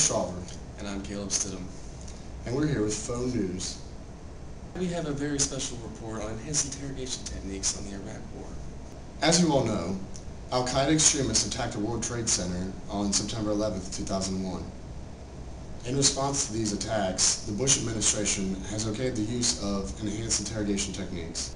Shawver. And I'm Stidham. And we're here with Phone News. We have a very special report on enhanced interrogation techniques on the Iraq War. As you all know, Al-Qaeda extremists attacked the World Trade Center on September 11th, 2001. In response to these attacks, the Bush administration has okayed the use of enhanced interrogation techniques.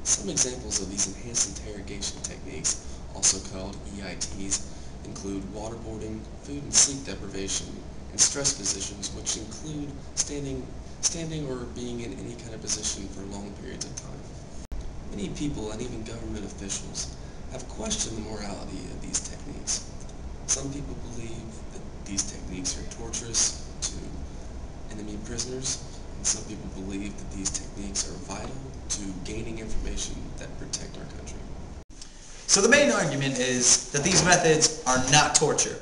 Some examples of these enhanced interrogation techniques, also called EITs, include waterboarding, food and sleep deprivation, and stress positions, which include standing or being in any kind of position for long periods of time. Many people and even government officials have questioned the morality of these techniques. Some people believe that these techniques are torturous to enemy prisoners, and some people believe that these techniques are vital to gaining information that protect our country. So the main argument is that these methods are not torture.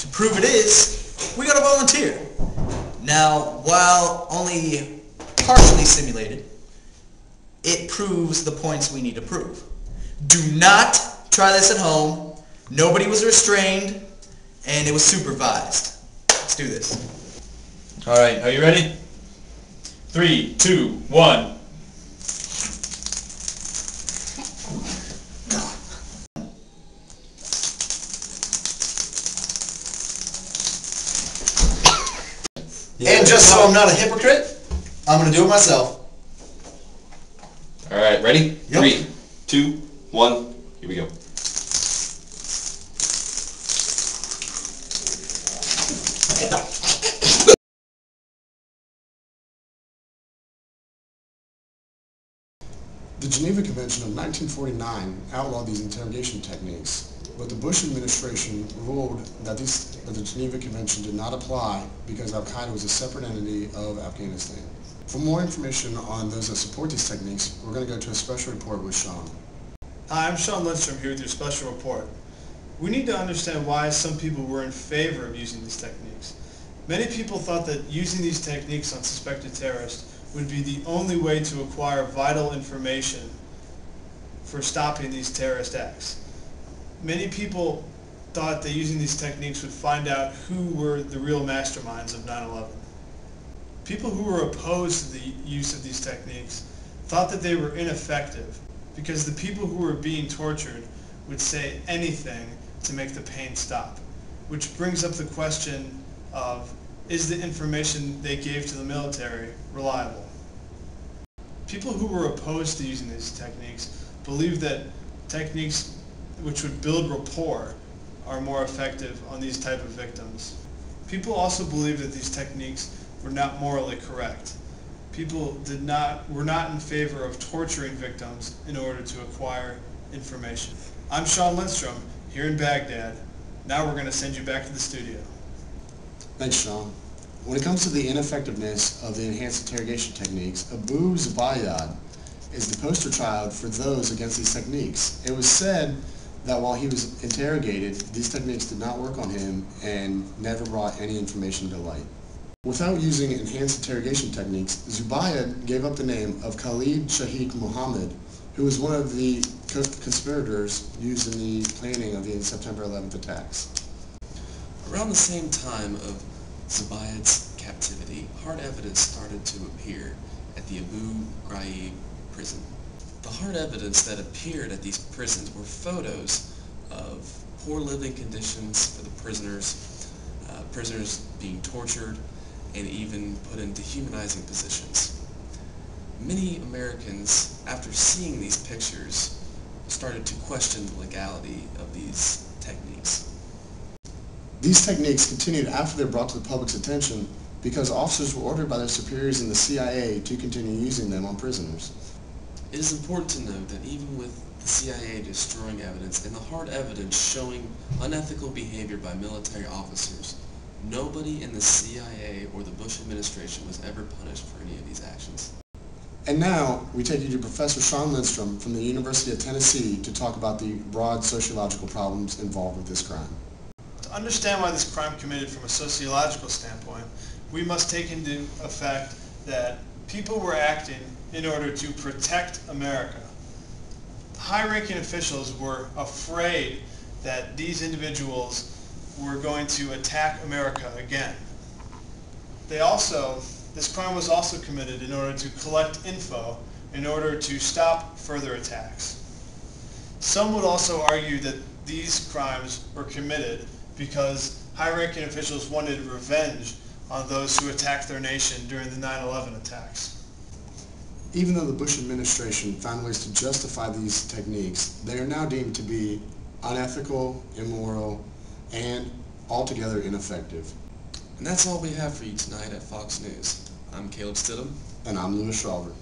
To prove it is, we gotta volunteer. Now, while only partially simulated, it proves the points we need to prove. Do not try this at home. Nobody was restrained, and it was supervised. Let's do this. All right, are you ready? 3, 2, 1. And just so I'm not a hypocrite, I'm going to do it myself. All right, ready? Yep. 3, 2, 1, here we go. The Geneva Convention of 1949 outlawed these interrogation techniques, but the Bush administration ruled that the Geneva Convention did not apply because Al-Qaeda was a separate entity of Afghanistan. For more information on those that support these techniques, we're going to go to a special report with Sean. Hi, I'm Sean Linstrom here with your special report. We need to understand why some people were in favor of using these techniques. Many people thought that using these techniques on suspected terrorists would be the only way to acquire vital information for stopping these terrorist acts. Many people thought that using these techniques would find out who were the real masterminds of 9/11. People who were opposed to the use of these techniques thought that they were ineffective because the people who were being tortured would say anything to make the pain stop, which brings up the question of, is the information they gave to the military reliable? People who were opposed to using these techniques believe that techniques which would build rapport are more effective on these type of victims. People also believe that these techniques were not morally correct. People were not in favor of torturing victims in order to acquire information. I'm Sean Linstrom here in Baghdad. Now we're going to send you back to the studio. Thanks, Sean. When it comes to the ineffectiveness of the enhanced interrogation techniques, Abu Zubaydah is the poster child for those against these techniques. It was said that while he was interrogated, these techniques did not work on him and never brought any information to light. Without using enhanced interrogation techniques, Zubaydah gave up the name of Khalid Shaikh Mohammed, who was one of the conspirators used in the planning of the September 11th attacks. Around the same time of Zubaydah's captivity, hard evidence started to appear at the Abu Ghraib prison. The hard evidence that appeared at these prisons were photos of poor living conditions for the prisoners, prisoners being tortured, and even put in dehumanizing positions. Many Americans, after seeing these pictures, started to question the legality of these techniques. These techniques continued after they were brought to the public's attention because officers were ordered by their superiors in the CIA to continue using them on prisoners. It is important to note that even with the CIA destroying evidence and the hard evidence showing unethical behavior by military officers, nobody in the CIA or the Bush administration was ever punished for any of these actions. And now, we take you to Professor Sean Linstrom from the University of Tennessee to talk about the broad sociological problems involved with this crime. To understand why this crime committed from a sociological standpoint, we must take into effect that people were acting in order to protect America. High-ranking officials were afraid that these individuals were going to attack America again. This crime was also committed in order to collect info in order to stop further attacks. Some would also argue that these crimes were committed because high-ranking officials wanted revenge on those who attacked their nation during the 9/11 attacks. Even though the Bush administration found ways to justify these techniques, they are now deemed to be unethical, immoral, and altogether ineffective. And that's all we have for you tonight at Fox News. I'm Caleb Stidham. And I'm Louis Shawver.